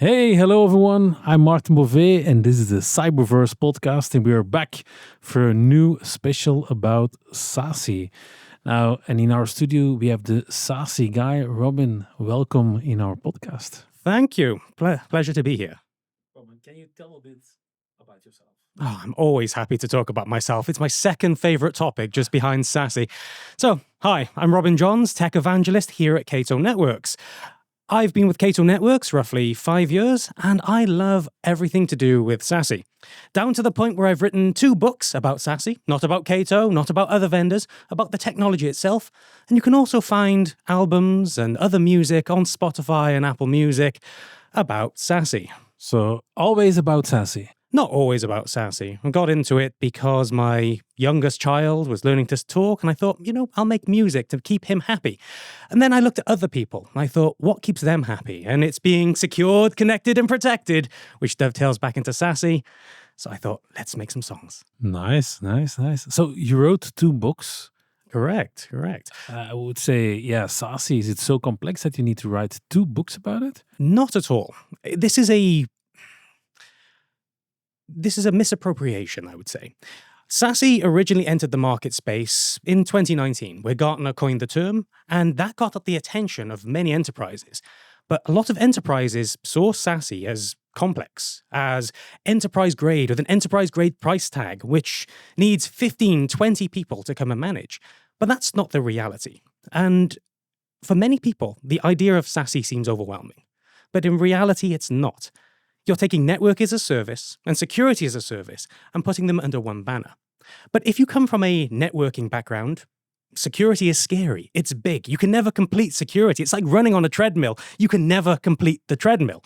Hey, hello everyone. I'm Martin Beauvais and this is the Cyberverse Podcast and we are back for a new special about SASE. Now, and in our studio we have the SASE guy, Robin. Welcome in our podcast. Thank you. Pleasure to be here. Robin, can you tell a bit about yourself? Oh, I'm always happy to talk about myself. It's my second favorite topic, just behind SASE. So, hi, I'm Robin Johns, Tech Evangelist here at Cato Networks. I've been with Cato Networks roughly 5 years, and I love everything to do with SASE. Down to the point where I've written 2 books about SASE, not about Cato, not about other vendors, about the technology itself. And you can also find albums and other music on Spotify and Apple Music about SASE. So, always about SASE. Not always about SASE. I got into it because my youngest child was learning to talk, and I thought, I'll make music to keep him happy. And then I looked at other people, and I thought, what keeps them happy? And it's being secured, connected, and protected, which dovetails back into SASE. So I thought, let's make some songs. Nice. So, you wrote 2 books. Correct. I would say, SASE, is it so complex that you need to write 2 books about it? Not at all. This is a misappropriation, I would say. SASE originally entered the market space in 2019, where Gartner coined the term, and that got the attention of many enterprises. But a lot of enterprises saw SASE as complex, as enterprise grade, with an enterprise grade price tag, which needs 15, 20 people to come and manage. But that's not the reality. And for many people, the idea of SASE seems overwhelming. But in reality, it's not. You're taking network as a service and security as a service and putting them under one banner. But if you come from a networking background, security is scary. It's big. You can never complete security. It's like running on a treadmill. You can never complete the treadmill.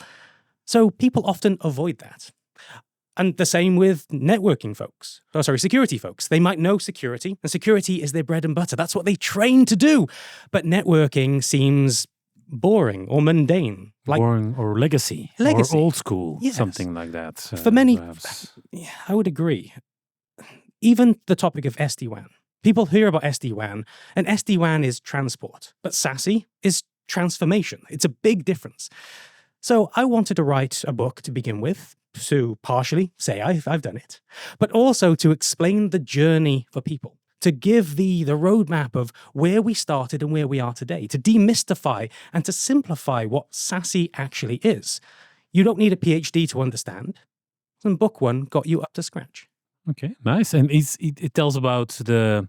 So people often avoid that. And the same with security folks. They might know security, and security is their bread and butter. That's what they train to do. But networking seems boring or mundane. Boring or legacy. Or old school, yes. Something like that. For many, I would agree. Even the topic of SD-WAN. People hear about SD-WAN, and SD-WAN is transport. But SASE is transformation. It's a big difference. So I wanted to write a book to begin with, to partially say I've done it, but also to explain the journey for people, to give the roadmap of where we started and where we are today, to demystify and to simplify what SASE actually is. You don't need a PhD to understand. And book 1 got you up to scratch. Okay, nice. And it tells about the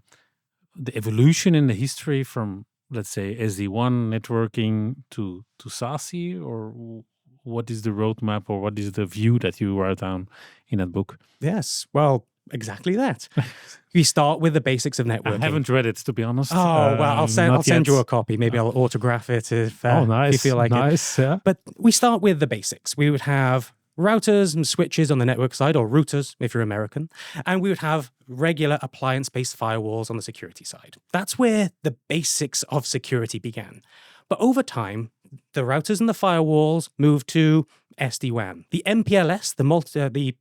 evolution in the history from, let's say, SD-WAN networking to SASE, or what is the roadmap, or what is the view that you write down in that book? Yes, well, exactly that. We start with the basics of networking. I haven't read it, to be honest. Oh, well, I'll send you a copy. Maybe I'll autograph it if you feel like it. Yeah. But we start with the basics. We would have routers and switches on the network side, or routers if you're American, and we would have regular appliance-based firewalls on the security side. That's where the basics of security began. But over time, the routers and the firewalls moved to SD-WAN. The MPLS, the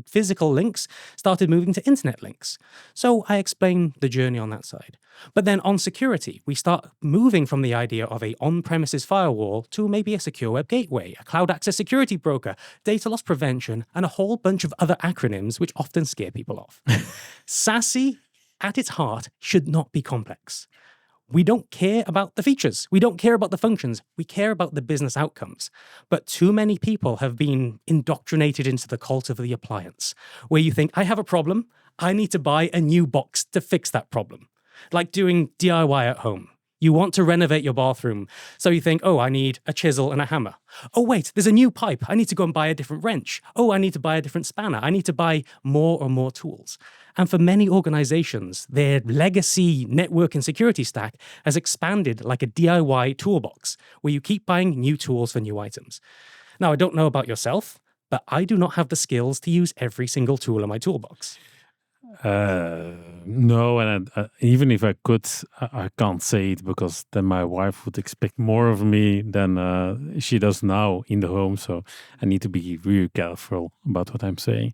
physical links, started moving to internet links. So I explain the journey on that side. But then on security, we start moving from the idea of a on-premises firewall to maybe a secure web gateway, a cloud access security broker, data loss prevention, and a whole bunch of other acronyms which often scare people off. SASE, at its heart, should not be complex. We don't care about the features. We don't care about the functions. We care about the business outcomes. But too many people have been indoctrinated into the cult of the appliance, where you think, I have a problem. I need to buy a new box to fix that problem. Like doing DIY at home. You want to renovate your bathroom. So you think, I need a chisel and a hammer. Oh, wait, there's a new pipe. I need to go and buy a different wrench. Oh, I need to buy a different spanner. I need to buy more and more tools. And for many organizations, their legacy network and security stack has expanded like a DIY toolbox, where you keep buying new tools for new items. Now, I don't know about yourself, but I do not have the skills to use every single tool in my toolbox. No, and even if I could, I can't say it, because then my wife would expect more of me than she does now in the home. So I need to be really careful about what I'm saying.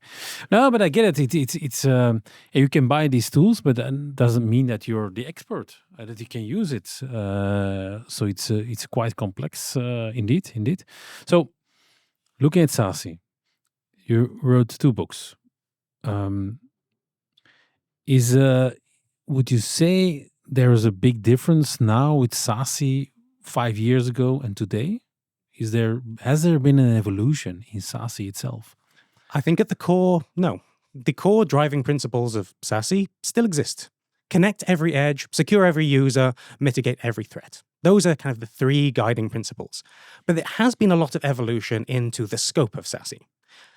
No, but I get it. It's you can buy these tools, but that doesn't mean that you're the expert, that you can use it. So it's quite complex, indeed. So looking at SASE, you wrote 2 books. Is would you say there is a big difference now with SASE 5 years ago and today? Has there been an evolution in SASE itself? I think at the core, no. The core driving principles of SASE still exist. Connect every edge, secure every user, mitigate every threat. Those are kind of the 3 guiding principles. But there has been a lot of evolution into the scope of SASE.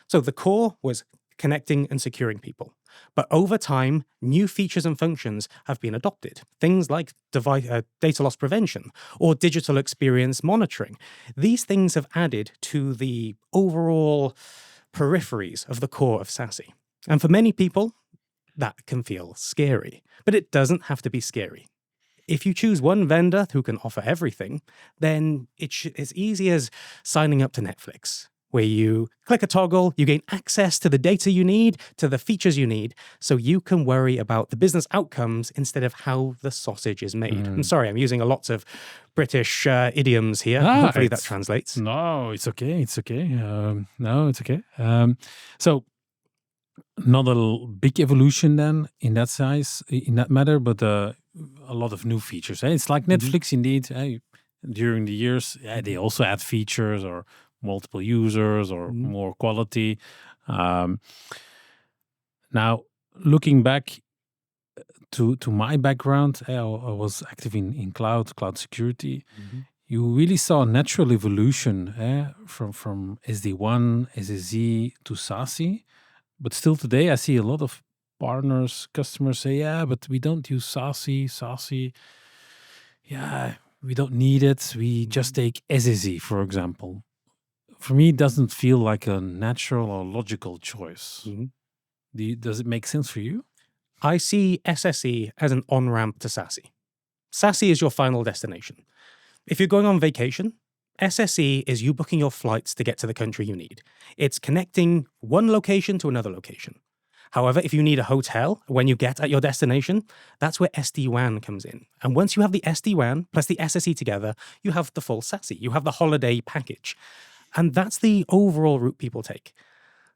So the core was connecting and securing people. But over time, new features and functions have been adopted. Things like data loss prevention or digital experience monitoring. These things have added to the overall peripheries of the core of SASE. And for many people, that can feel scary. But it doesn't have to be scary. If you choose one vendor who can offer everything, then it's as easy as signing up to Netflix, where you click a toggle, you gain access to the data you need, to the features you need, so you can worry about the business outcomes instead of how the sausage is made. I'm sorry, I'm using lots of British idioms here. Hopefully that translates. No, it's okay. It's okay. No, it's okay. So not a big evolution then in that size, in that matter, but a lot of new features. It's like Netflix indeed. During the years, they also add features or multiple users or more quality. Now, looking back to my background, I was active in cloud security. You really saw a natural evolution from SD-WAN, SSE to SASE. But still today, I see a lot of partners, customers say, yeah, but we don't use SASE. SASE, yeah, we don't need it. We just take SSE, for example. For me, it doesn't feel like a natural or logical choice. Does it make sense for you? I see SSE as an on-ramp to SASE. SASE is your final destination. If you're going on vacation, SSE is you booking your flights to get to the country you need. It's connecting one location to another location. However, if you need a hotel when you get at your destination, that's where SD-WAN comes in. And once you have the SD-WAN plus the SSE together, you have the full SASE. You have the holiday package. And that's the overall route people take.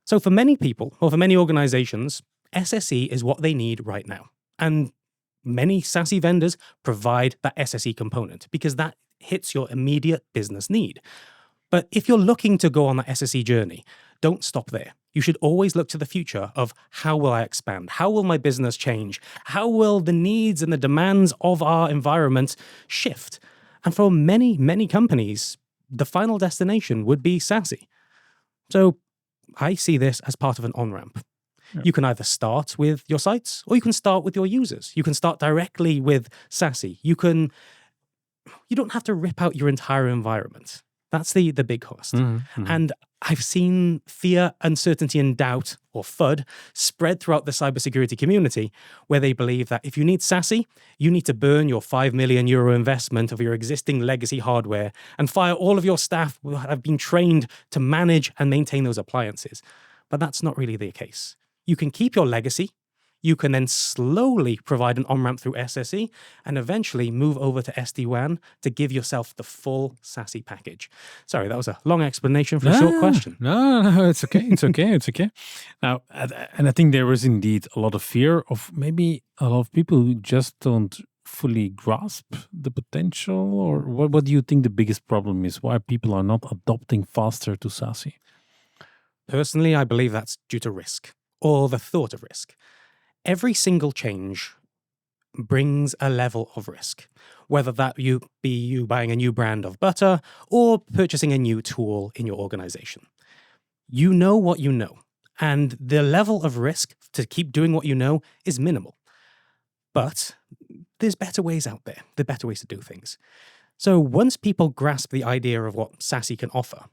So for many people, or for many organizations, SSE is what they need right now. And many SASE vendors provide that SSE component because that hits your immediate business need. But if you're looking to go on that SSE journey, don't stop there. You should always look to the future of how will I expand? How will my business change? How will the needs and the demands of our environment shift? And for many, many companies, the final destination would be SASE. So I see this as part of an on-ramp. Yeah. You can either start with your sites or you can start with your users. You can start directly with SASE. You don't have to rip out your entire environment. That's the big cost. And I've seen fear, uncertainty, and doubt, or FUD, spread throughout the cybersecurity community, where they believe that if you need SASE, you need to burn your €5 million investment of your existing legacy hardware and fire all of your staff who have been trained to manage and maintain those appliances. But that's not really the case. You can keep your legacy. You can then slowly provide an on-ramp through SSE and eventually move over to SD-WAN to give yourself the full SASE package. Sorry, that was a long explanation for a short question. No, it's okay. It's okay. It's okay. Now, and I think there is indeed a lot of fear of maybe a lot of people who just don't fully grasp the potential. Or what do you think the biggest problem is? Why people are not adopting faster to SASE? Personally, I believe that's due to risk or the thought of risk. Every single change brings a level of risk, whether that be you buying a new brand of butter or purchasing a new tool in your organization. You know what you know, and the level of risk to keep doing what you know is minimal. But there's better ways out there. There are better ways to do things. So once people grasp the idea of what SASE can offer,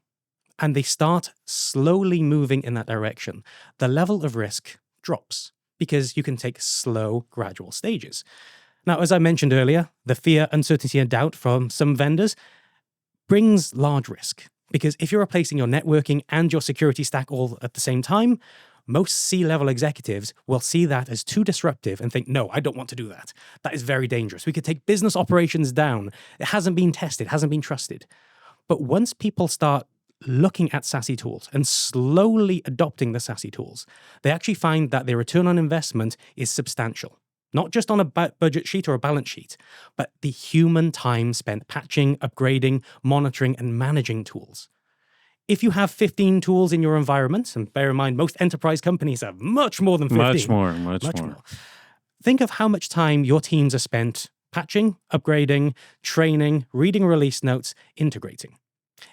and they start slowly moving in that direction, the level of risk drops, because you can take slow, gradual stages. Now, as I mentioned earlier, the fear, uncertainty, and doubt from some vendors brings large risk. Because if you're replacing your networking and your security stack all at the same time, most C-level executives will see that as too disruptive and think, no, I don't want to do that. That is very dangerous. We could take business operations down. It hasn't been tested, hasn't been trusted. But once people start looking at SASE tools and slowly adopting the SASE tools, they actually find that their return on investment is substantial. Not just on a budget sheet or a balance sheet, but the human time spent patching, upgrading, monitoring, and managing tools. If you have 15 tools in your environment, and bear in mind, most enterprise companies have much more than 15. Much more. Think of how much time your teams are spent patching, upgrading, training, reading release notes, integrating.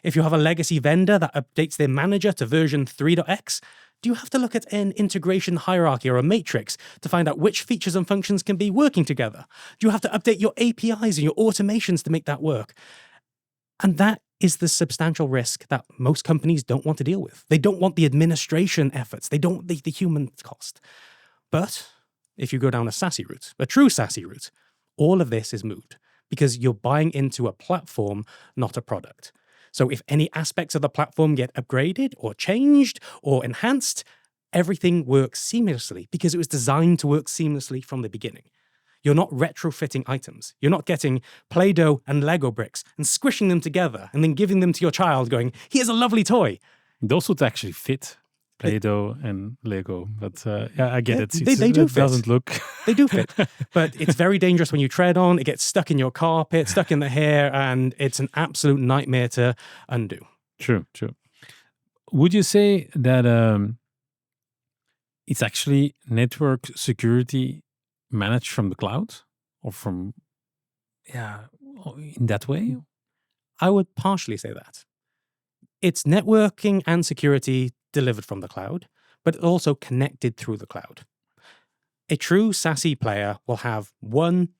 If you have a legacy vendor that updates their manager to version 3.x, do you have to look at an integration hierarchy or a matrix to find out which features and functions can be working together? Do you have to update your APIs and your automations to make that work? And that is the substantial risk that most companies don't want to deal with. They don't want the administration efforts. They don't want the human cost. But if you go down a SASE route, a true SASE route, all of this is moved because you're buying into a platform, not a product. So if any aspects of the platform get upgraded or changed or enhanced, everything works seamlessly because it was designed to work seamlessly from the beginning. You're not retrofitting items. You're not getting Play-Doh and Lego bricks and squishing them together and then giving them to your child going, here's a lovely toy. Those would actually fit Play-Doh and Lego, but I get it. They do it fit. Doesn't look. They do fit, but it's very dangerous when you tread on. It gets stuck in your carpet, stuck in the hair, and it's an absolute nightmare to undo. True. Would you say that it's actually network security managed from the cloud or from, in that way? I would partially say that. It's networking and security delivered from the cloud, but also connected through the cloud. A true SASE player will have one,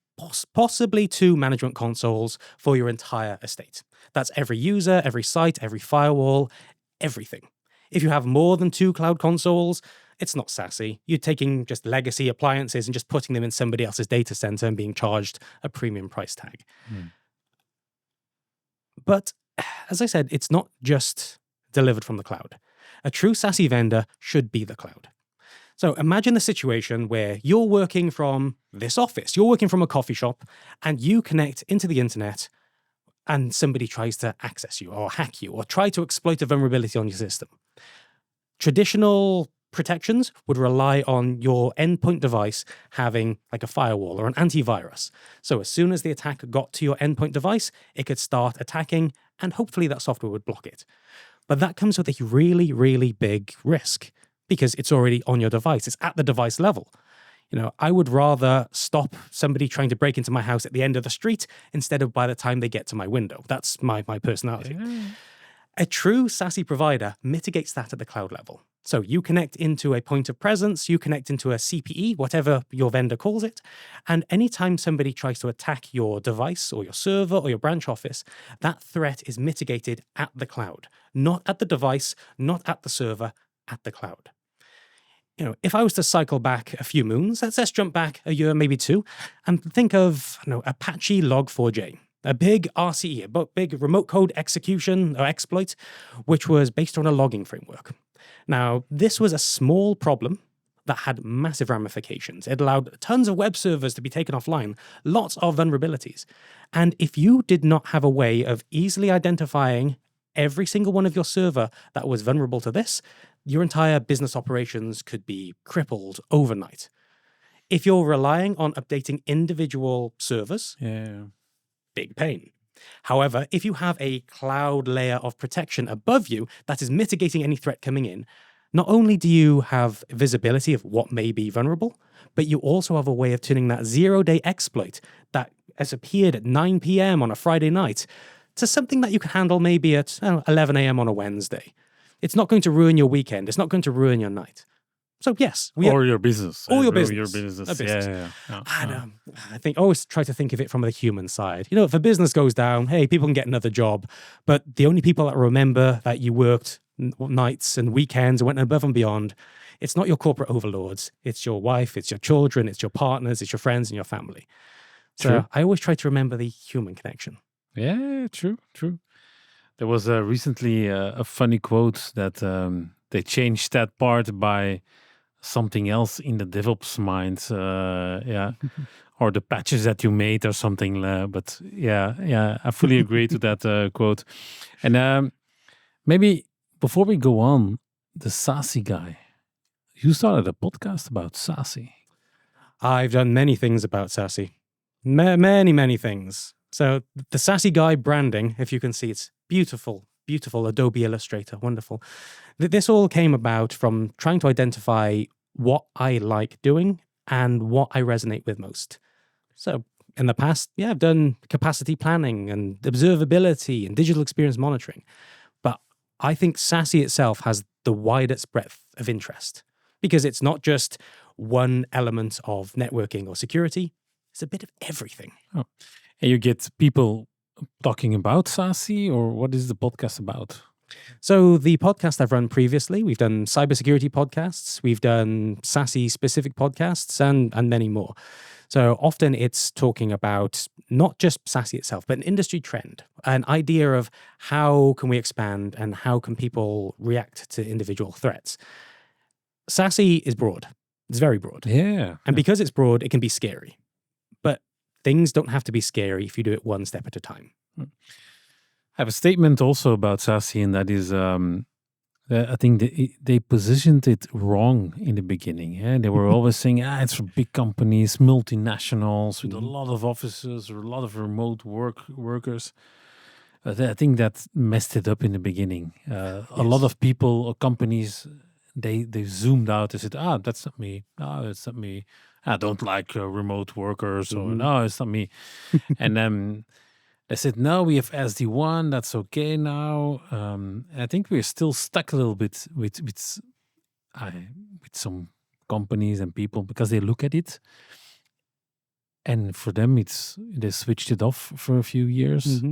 possibly two management consoles for your entire estate. That's every user, every site, every firewall, everything. If you have more than two cloud consoles, it's not SASE. You're taking just legacy appliances and just putting them in somebody else's data center and being charged a premium price tag. But as I said, it's not just delivered from the cloud. A true SASE vendor should be the cloud. So imagine the situation where you're working from this office, you're working from a coffee shop, and you connect into the internet and somebody tries to access you or hack you or try to exploit a vulnerability on your system. Traditional protections would rely on your endpoint device having like a firewall or an antivirus. So as soon as the attack got to your endpoint device, it could start attacking and hopefully that software would block it. But that comes with a really, really big risk because it's already on your device. It's at the device level. I would rather stop somebody trying to break into my house at the end of the street instead of by the time they get to my window. That's my personality. Yeah. A true SASE provider mitigates that at the cloud level. So you connect into a point of presence, you connect into a CPE, whatever your vendor calls it, and anytime somebody tries to attack your device or your server or your branch office, that threat is mitigated at the cloud, not at the device, not at the server, at the cloud. If I was to cycle back a few moons, let's jump back a year, maybe two, and think of Apache Log4j. A big RCE, a big remote code execution or exploit, which was based on a logging framework. Now, this was a small problem that had massive ramifications. It allowed tons of web servers to be taken offline, lots of vulnerabilities. And if you did not have a way of easily identifying every single one of your server that was vulnerable to this, your entire business operations could be crippled overnight. If you're relying on updating individual servers, big pain. However, if you have a cloud layer of protection above you that is mitigating any threat coming in, not only do you have visibility of what may be vulnerable, but you also have a way of turning that zero-day exploit that has appeared at 9 p.m. on a Friday night to something that you can handle maybe at 11 a.m. on a Wednesday. It's not going to ruin your weekend. It's not going to ruin your night. So yes, your business, or your business, a business. Yeah. And I think always try to think of it from the human side. If a business goes down, hey, people can get another job, but the only people that remember that you worked nights and weekends and went above and beyond, it's not your corporate overlords. It's your wife, it's your children, it's your partners, it's your friends and your family. So True. I always try to remember the human connection. Yeah, true. There was recently a funny quote that they changed that part by something else in the DevOps mind, or the patches that you made or something. But I fully agree to that quote. And Maybe before we go on, the SASE guy. You started a podcast about SASE. I've done many things about SASE. Many, many things. So the SASE guy branding, if you can see, it's beautiful, beautiful Adobe Illustrator, wonderful. This all came about from trying to identify what I like doing and what I resonate with most. So in the past, I've done capacity planning and observability and digital experience monitoring. But I think SASE itself has the widest breadth of interest because it's not just one element of networking or security. It's a bit of everything. Oh. And you get people talking about SASE, or what is the podcast about? So the podcast I've run previously, we've done cybersecurity podcasts, we've done SASE-specific podcasts, and many more. So often it's talking about not just SASE itself, but an industry trend, an idea of how can we expand and how can people react to individual threats. SASE is broad. It's very broad. Yeah. And because it's broad, it can be scary. But things don't have to be scary if you do it one step at a time. I have a statement also about SASE, and that is, I think they positioned it wrong in the beginning. Yeah? They were always saying, it's for big companies, multinationals with a lot of offices or a lot of remote workers. I think that messed it up in the beginning. A lot of people or companies, they zoomed out and said, that's not me. No, it's not me. I don't like remote workers. Or no, it's not me. And then I said, no, we have SD-WAN. That's okay now. I think we're still stuck a little bit with some companies and people because they look at it, and for them, they switched it off for a few years,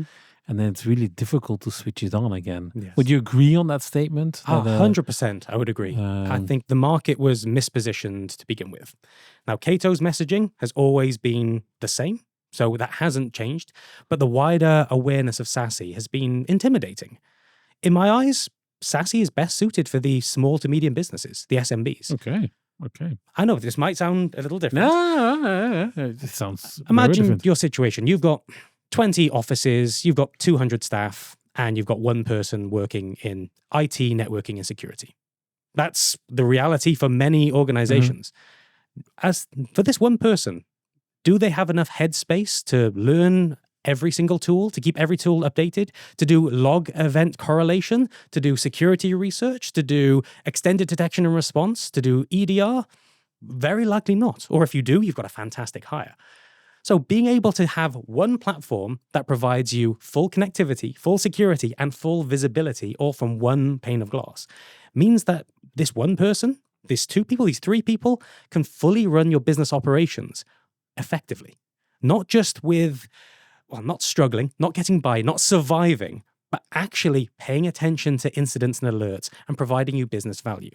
and then it's really difficult to switch it on again. Yes. Would you agree on that statement? 100%, I would agree. I think the market was mispositioned to begin with. Now, Cato's messaging has always been the same. So that hasn't changed, but the wider awareness of SASE has been intimidating. In my eyes, SASE is best suited for the small to medium businesses, the SMBs. Okay. I know this might sound a little different. No, it sounds Imagine very different. your situation. You've got 20 offices, you've got 200 staff, and you've got one person working in IT, networking, and security. That's the reality for many organizations. As for this one person, do they have enough headspace to learn every single tool, to keep every tool updated, to do log event correlation, to do security research, to do extended detection and response, to do EDR? Very likely not. Or if you do, you've got a fantastic hire. So being able to have one platform that provides you full connectivity, full security, and full visibility, all from one pane of glass, means that this one person, these two people, these three people, can fully run your business operations effectively. Not just with, not struggling, not getting by, not surviving, but actually paying attention to incidents and alerts and providing you business value.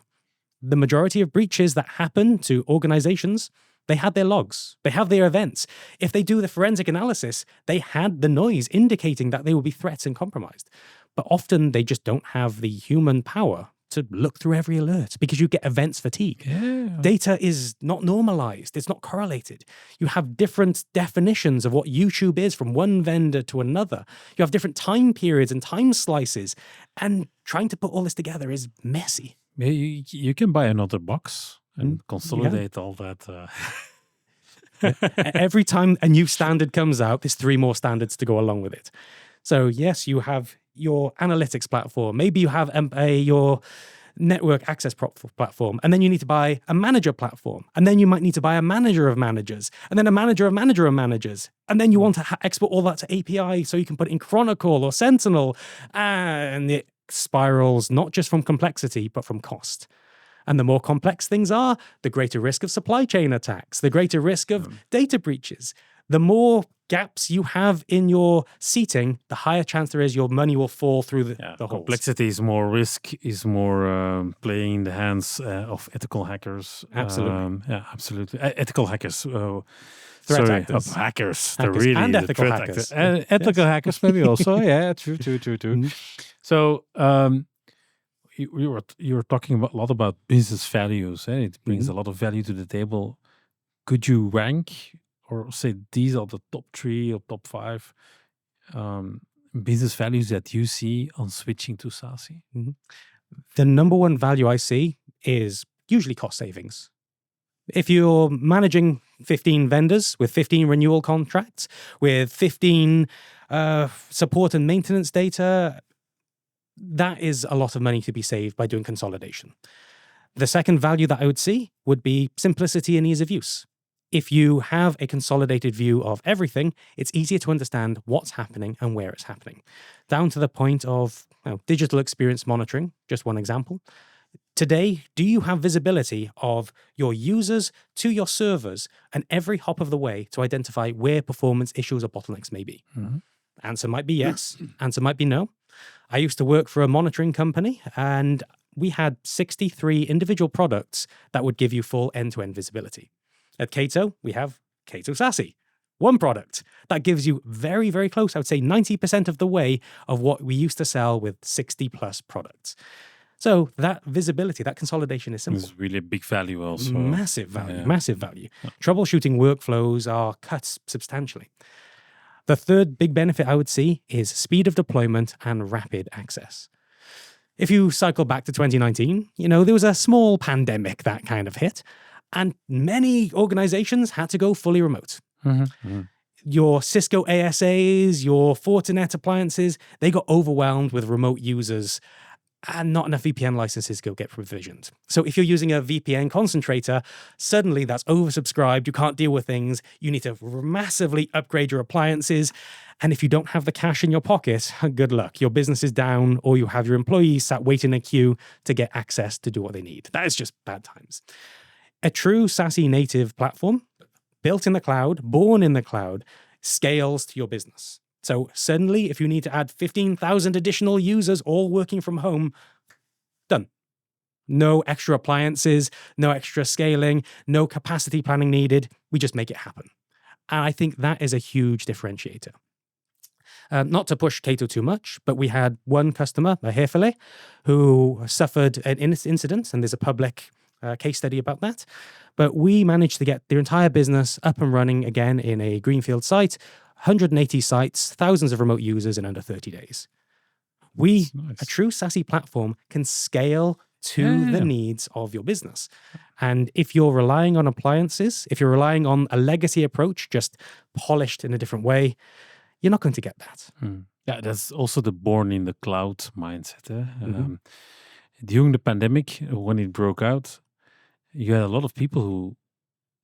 The majority of breaches that happen to organizations, they had their logs, they have their events. If they do the forensic analysis, they had the noise indicating that they will be threats and compromised. But often they just don't have the human power to look through every alert because you get events fatigue. Yeah. Data is not normalized. It's not correlated. You have different definitions of what YouTube is from one vendor to another. You have different time periods and time slices. And trying to put all this together is messy. You can buy another box and consolidate all that. Every time a new standard comes out, there's 3 more standards to go along with it. So yes, you have your analytics platform. Maybe you have your network access platform, and then you need to buy a manager platform, and then you might need to buy a manager of managers, and then a manager of managers, and then you want to export all that to API so you can put it in Chronicle or Sentinel, and it spirals not just from complexity, but from cost. And the more complex things are, the greater risk of supply chain attacks, the greater risk of data breaches. The more gaps you have in your seating, the higher chance there is your money will fall through the holes. Complexity is more risk, is more playing in the hands of ethical hackers. Absolutely. Absolutely. Ethical hackers. Threat actors. Hackers. They're really and the ethical threat hackers. actors. Ethical hackers maybe also. Yeah, true. So you were talking a lot about business values. It brings a lot of value to the table. Could you rank or say these are the top 3 or top 5 business values that you see on switching to SASE? The number one value I see is usually cost savings. If you're managing 15 vendors with 15 renewal contracts, with 15 support and maintenance data, that is a lot of money to be saved by doing consolidation. The second value that I would see would be simplicity and ease of use. If you have a consolidated view of everything, it's easier to understand what's happening and where it's happening. Down to the point of digital experience monitoring, just one example. Today, do you have visibility of your users to your servers and every hop of the way to identify where performance issues or bottlenecks may be? Answer might be yes. Answer might be no. I used to work for a monitoring company, and we had 63 individual products that would give you full end-to-end visibility. At Cato, we have Cato SASE, one product that gives you very, very close, I would say 90% of the way of what we used to sell with 60 plus products. So that visibility, that consolidation is simple. It's really a big value also. Massive value, massive value. Troubleshooting workflows are cut substantially. The third big benefit I would see is speed of deployment and rapid access. If you cycle back to 2019, there was a small pandemic that kind of hit, and many organizations had to go fully remote. Your Cisco ASAs, your Fortinet appliances, they got overwhelmed with remote users and not enough VPN licenses to get provisioned. So if you're using a VPN concentrator, suddenly that's oversubscribed, you can't deal with things, you need to massively upgrade your appliances, and if you don't have the cash in your pocket, good luck. Your business is down, or you have your employees sat waiting in a queue to get access to do what they need. That is just bad times. A true SASE native platform, built in the cloud, born in the cloud, scales to your business. So suddenly, if you need to add 15,000 additional users all working from home, done. No extra appliances, no extra scaling, no capacity planning needed. We just make it happen. And I think that is a huge differentiator. Not to push Cato too much, but we had one customer, a Herfele, who suffered an incident, and there's a public case study about that. But we managed to get their entire business up and running again in a greenfield site, 180 sites, thousands of remote users in under 30 days. Nice. A true SASE platform, can scale to the needs of your business. And if you're relying on appliances, if you're relying on a legacy approach, just polished in a different way, you're not going to get that. Yeah, that's also the born in the cloud mindset. During the pandemic, when it broke out, you had a lot of people who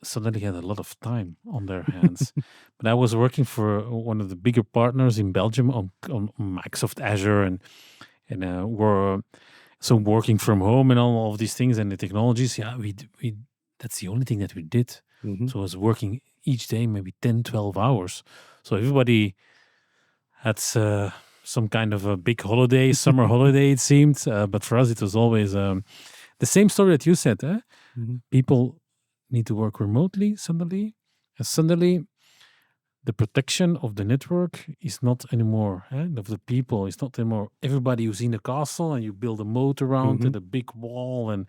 suddenly had a lot of time on their hands. But I was working for one of the bigger partners in Belgium on Microsoft Azure and were so working from home and all of these things and the technologies. Yeah, we that's the only thing that we did. So I was working each day, maybe 10, 12 hours. So everybody had some kind of a big holiday, summer holiday, it seemed. But for us, it was always the same story that you said. People need to work remotely suddenly. And suddenly, the protection of the network is not anymore of the people. It's not anymore everybody who's in the castle and you build a moat around and a big wall.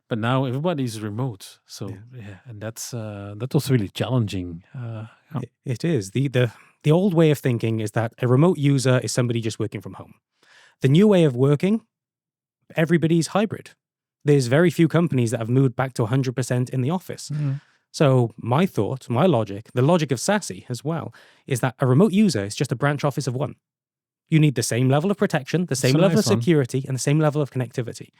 But now everybody is remote. So and that was really challenging. It is. The old way of thinking is that a remote user is somebody just working from home. The new way of working, everybody's hybrid. There's very few companies that have moved back to 100% in the office. So my thought, my logic, the logic of SASE as well, is that a remote user is just a branch office of one. You need the same level of protection, the same level of security, and the same level of connectivity.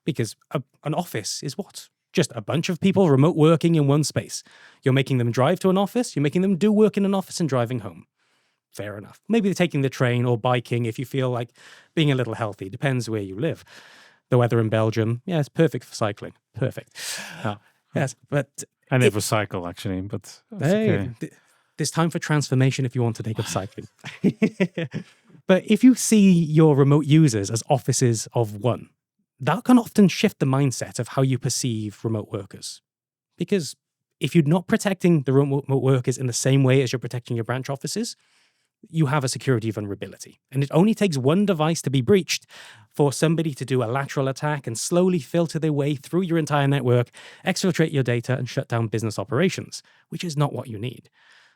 Because an office is what? Just a bunch of people remote working in one space. You're making them drive to an office, you're making them do work in an office and driving home. Fair enough. Maybe they're taking the train or biking if you feel like being a little healthy. Depends where you live. The weather in Belgium, it's perfect for cycling. Perfect. Yes, but I never cycle actually, but okay. There's time for transformation if you want to take up cycling. But if you see your remote users as offices of one, that can often shift the mindset of how you perceive remote workers. Because if you're not protecting the remote workers in the same way as you're protecting your branch offices, you have a security vulnerability. And it only takes one device to be breached for somebody to do a lateral attack and slowly filter their way through your entire network, exfiltrate your data, and shut down business operations, which is not what you need.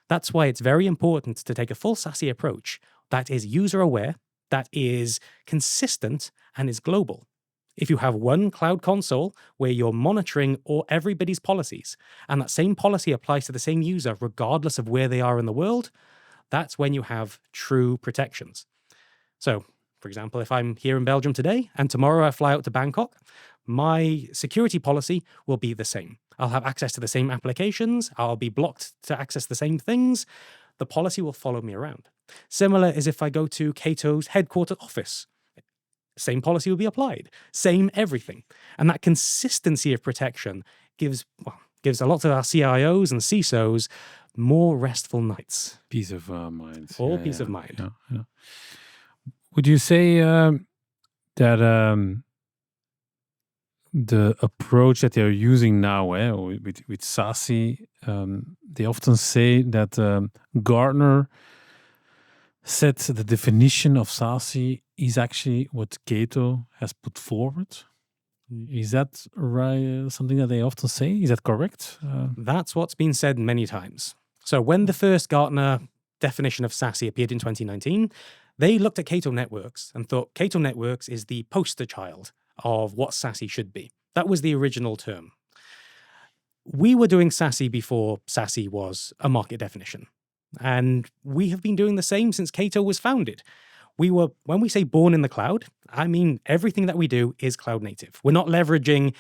That's why it's very important to take a full SASE approach, that is user aware, that is consistent, and is global. If you have one cloud console where you're monitoring all everybody's policies, and that same policy applies to the same user regardless of where they are in the world, that's when you have true protections. So, for example, if I'm here in Belgium today and tomorrow I fly out to Bangkok, my security policy will be the same. I'll have access to the same applications. I'll be blocked to access the same things. The policy will follow me around. Similar is if I go to Cato's headquarters office. Same policy will be applied. Same everything. And that consistency of protection gives a lot of our CIOs and CISOs more restful nights. Peace of mind. All peace of mind. Yeah. Would you say that the approach that they're using now with SASE, they often say that Gartner said the definition of SASE is actually what Cato has put forward. Is that right? Something that they often say? Is that correct? That's what's been said many times. So when the first Gartner definition of SASE appeared in 2019, they looked at Cato Networks and thought Cato Networks is the poster child of what SASE should be. That was the original term. We were doing SASE before SASE was a market definition. And we have been doing the same since Cato was founded. When we say born in the cloud, I mean everything that we do is cloud native. We're not leveraging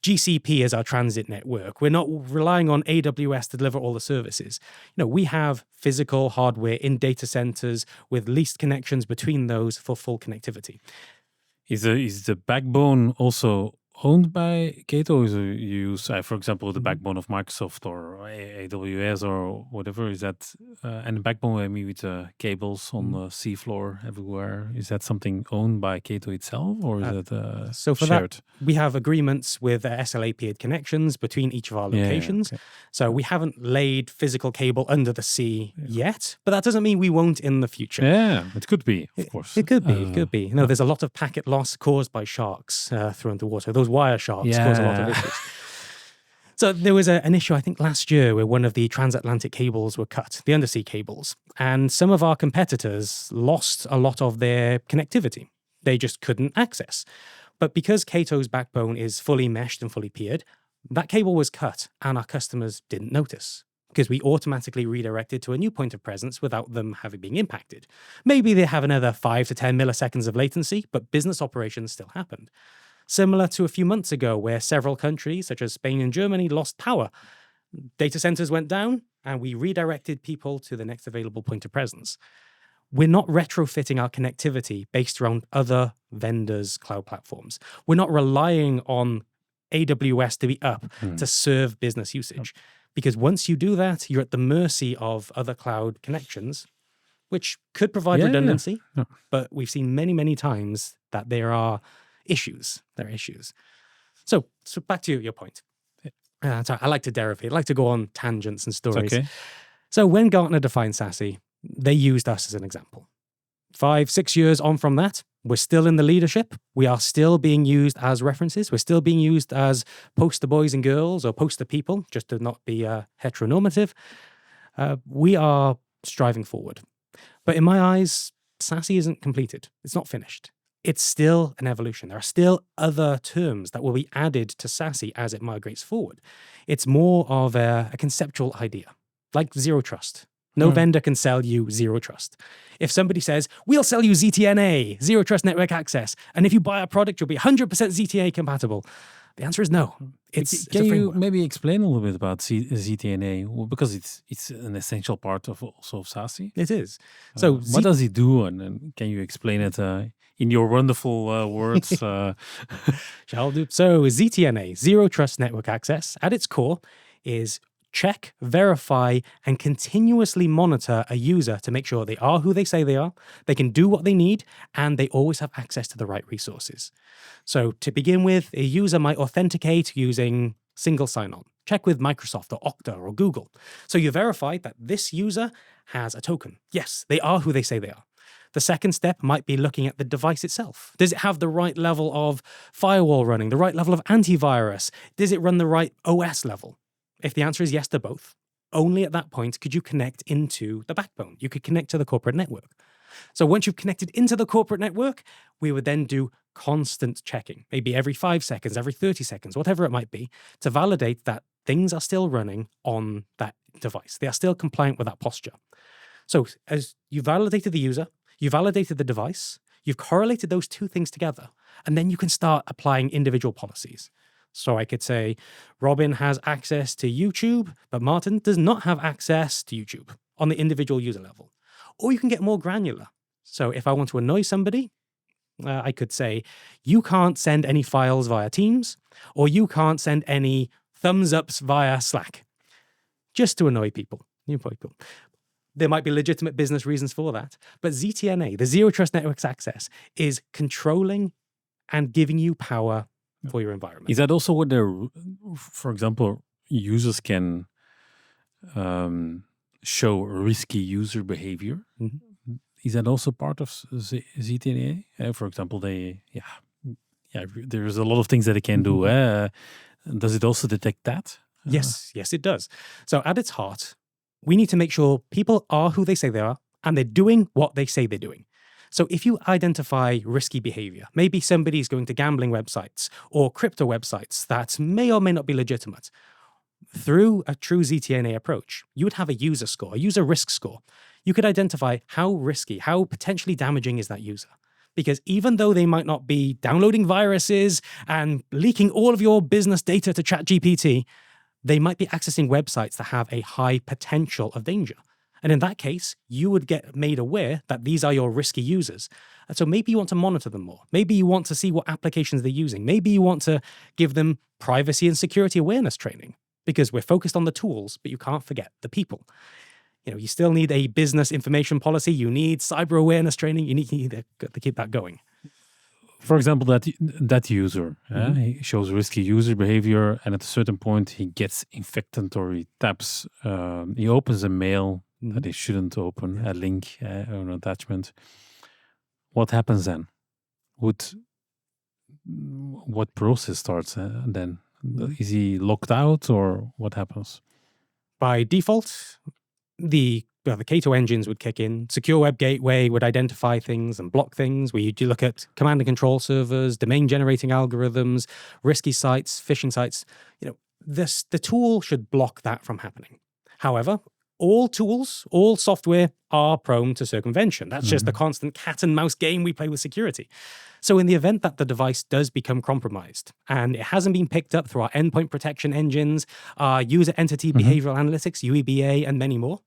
GCP as our transit network. We're not relying on AWS to deliver all the services. We have physical hardware in data centers with leased connections between those for full connectivity. Is the backbone also owned by Cato? Is you use, for example, the backbone of Microsoft or AWS or whatever? Is that and the backbone I mean with cables on the seafloor everywhere? Is that something owned by Cato itself, or is it so for shared? That, we have agreements with SLA peered connections between each of our locations. Okay. So we haven't laid physical cable under the sea yet, but that doesn't mean we won't in the future. Yeah, it could be, of course. It could be. It could be. There's a lot of packet loss caused by sharks thrown into water. Those wire sharks cause a lot of issues. So there was an issue, I think, last year where one of the transatlantic cables were cut, the undersea cables, and some of our competitors lost a lot of their connectivity. They just couldn't access. But because Cato's backbone is fully meshed and fully peered, that cable was cut and our customers didn't notice because we automatically redirected to a new point of presence without them having been impacted. Maybe they have another 5 to 10 milliseconds of latency, but business operations still happened. Similar to a few months ago where several countries, such as Spain and Germany, lost power. Data centers went down and we redirected people to the next available point of presence. We're not retrofitting our connectivity based around other vendors' cloud platforms. We're not relying on AWS to be up to serve business usage. Because once you do that, you're at the mercy of other cloud connections, which could provide redundancy. Yeah. But we've seen many, many times that there are issues. There are issues. So back to your point. Sorry, I like to derivate. I like to go on tangents and stories. Okay. So when Gartner defined SASE, they used us as an example. 5-6 years on from that, we're still in the leadership. We are still being used as references. We're still being used as poster boys and girls or poster people, just to not be heteronormative. We are striving forward. But in my eyes, SASE isn't completed. It's not finished. It's still an evolution. There are still other terms that will be added to SASE as it migrates forward. It's more of a conceptual idea, like zero trust. No vendor can sell you zero trust. If somebody says, we'll sell you ZTNA, zero trust network access, and if you buy our product, you'll be 100% ZTA compatible. The answer is no. Can you maybe explain a little bit about ZTNA? Well, because it's an essential part of also of SASE. It is. So what does it do? And can you explain it in your wonderful words? Shall do. So ZTNA, Zero Trust Network Access, at its core is check, verify, and continuously monitor a user to make sure they are who they say they are, they can do what they need, and they always have access to the right resources. So to begin with, a user might authenticate using single sign-on. Check with Microsoft or Okta or Google. So you verify that this user has a token. Yes, they are who they say they are. The second step might be looking at the device itself. Does it have the right level of firewall running, the right level of antivirus? Does it run the right OS level? If the answer is yes to both, only at that point could you connect into the backbone. You could connect to the corporate network. So once you've connected into the corporate network, we would then do constant checking, maybe every 5 seconds, every 30 seconds, whatever it might be, to validate that things are still running on that device. They are still compliant with that posture. So as you validated the user, you validated the device, you've correlated those two things together, and then you can start applying individual policies. So I could say, Robin has access to YouTube, but Martin does not have access to YouTube on the individual user level. Or you can get more granular. So if I want to annoy somebody, I could say, you can't send any files via Teams, or you can't send any thumbs ups via Slack, just to annoy people. There might be legitimate business reasons for that. But ZTNA, the Zero Trust Networks Access, is controlling and giving you power for your environment. Is that also what for example, users can show risky user behavior? Mm-hmm. Is that also part of ZTNA? For example, there's a lot of things that they can do. Does it also detect that? Yes, it does. So at its heart, we need to make sure people are who they say they are, and they're doing what they say they're doing. So if you identify risky behavior, maybe somebody's going to gambling websites or crypto websites that may or may not be legitimate, through a true ZTNA approach, you would have a user score, a user risk score. You could identify how risky, how potentially damaging is that user. Because even though they might not be downloading viruses and leaking all of your business data to ChatGPT, they might be accessing websites that have a high potential of danger. And in that case, you would get made aware that these are your risky users. And so maybe you want to monitor them more. Maybe you want to see what applications they're using. Maybe you want to give them privacy and security awareness training, because we're focused on the tools, but you can't forget the people. You still need a business information policy. You need cyber awareness training. You need to keep that going. For example, that user, he shows risky user behavior, and at a certain point, he gets infected or he taps, he opens a mail that he shouldn't open, a link or an attachment. What happens then? What process starts then? Is he locked out, or what happens? By default, the Cato engines would kick in. Secure Web Gateway would identify things and block things. We look at command and control servers, domain generating algorithms, risky sites, phishing sites. The tool should block that from happening. However, all tools, all software are prone to circumvention. That's just the constant cat and mouse game we play with security. So in the event that the device does become compromised and it hasn't been picked up through our endpoint protection engines, our user entity behavioral analytics, UEBA, and many more,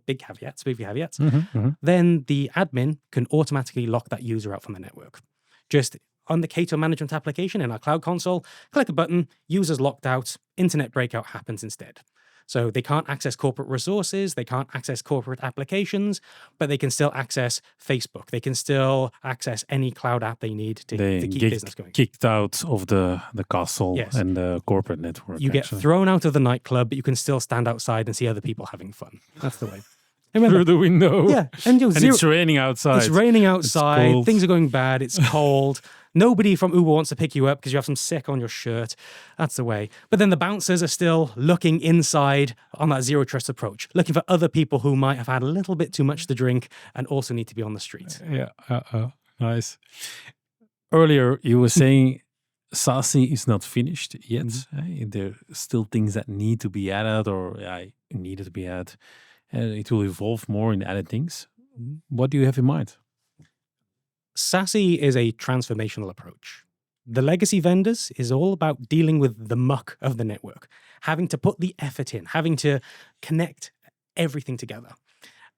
big caveats, then the admin can automatically lock that user out from the network. Just on the Cato management application in our cloud console, click a button, user's locked out, internet breakout happens instead. So they can't access corporate resources, they can't access corporate applications, but they can still access Facebook. They can still access any cloud app they need to keep business going. Kicked out of the castle and the corporate network. You get thrown out of the nightclub, but you can still stand outside and see other people having fun. That's the way. Remember, through the window. Yeah. And it's raining outside. It's raining outside. Things are going bad. It's cold. Nobody from Uber wants to pick you up because you have some sick on your shirt. That's the way. But then the bouncers are still looking inside on that zero trust approach, looking for other people who might have had a little bit too much to drink and also need to be on the street. Nice. Earlier, you were saying SASE is not finished yet. There are still things that need to be added or needed to be added. It will evolve more in added things. What do you have in mind? SASE is a transformational approach. The legacy vendors is all about dealing with the muck of the network, having to put the effort in, having to connect everything together.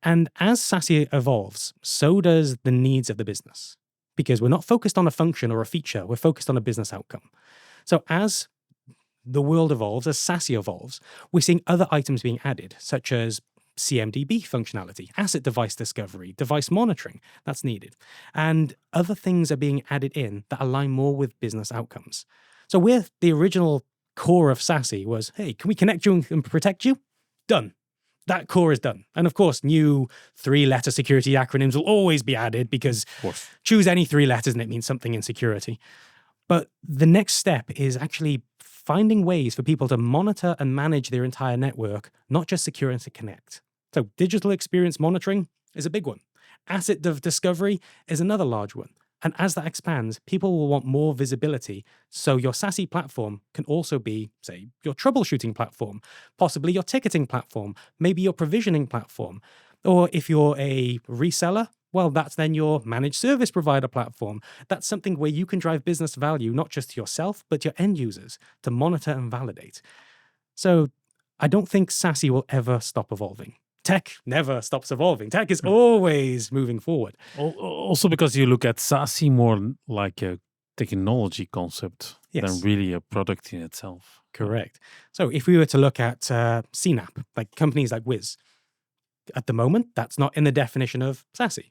And as SASE evolves, so does the needs of the business, because we're not focused on a function or a feature, we're focused on a business outcome. So as the world evolves, as SASE evolves, we're seeing other items being added, such as CMDB functionality, asset device discovery, device monitoring that's needed. And other things are being added in that align more with business outcomes. So where the original core of SASE was, hey, can we connect you and protect you? Done. That core is done. And of course, new 3-letter security acronyms will always be added because choose any 3 letters and it means something in security. But the next step is actually finding ways for people to monitor and manage their entire network, not just secure and to connect. So digital experience monitoring is a big one. Asset of discovery is another large one. And as that expands, people will want more visibility. So your SASE platform can also be, say, your troubleshooting platform, possibly your ticketing platform, maybe your provisioning platform. Or if you're a reseller, well, that's then your managed service provider platform. That's something where you can drive business value, not just to yourself, but to your end users to monitor and validate. So I don't think SASE will ever stop evolving. Tech never stops evolving. Tech is always moving forward. Also because you look at SASE more like a technology concept than really a product in itself. Correct. So if we were to look at CNAP, like companies like Wiz, at the moment, that's not in the definition of SASE.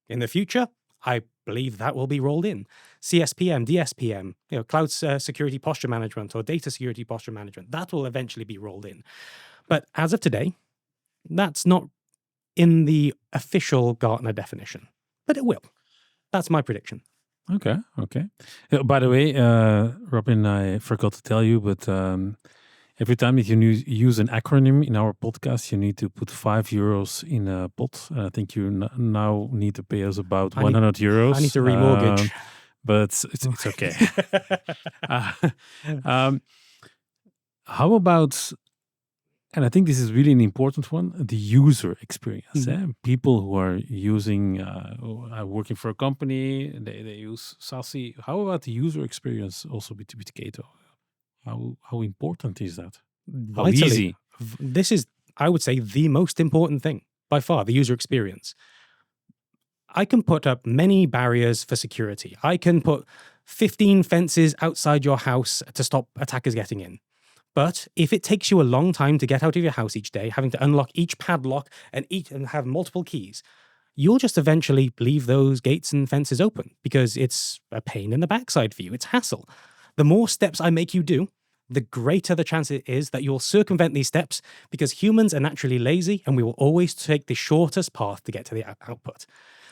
In the future, I believe that will be rolled in. CSPM, DSPM, cloud security posture management or data security posture management, that will eventually be rolled in. But as of today, that's not in the official Gartner definition, but it will. That's my prediction. Okay. By the way, Robin, I forgot to tell you, but every time that you use an acronym in our podcast, you need to put €5 in a pot. I think you now need to pay us about €100. I need to remortgage. But it's okay. How about, and I think this is really an important one, the user experience. People who are using, working for a company, they use SASE. How about the user experience also with Cato? How important is that? How easy? This is, I would say, the most important thing by far, the user experience. I can put up many barriers for security. I can put 15 fences outside your house to stop attackers getting in. But if it takes you a long time to get out of your house each day, having to unlock each padlock and have multiple keys, you'll just eventually leave those gates and fences open because it's a pain in the backside for you. It's hassle. The more steps I make you do, the greater the chance it is that you'll circumvent these steps because humans are naturally lazy and we will always take the shortest path to get to the output.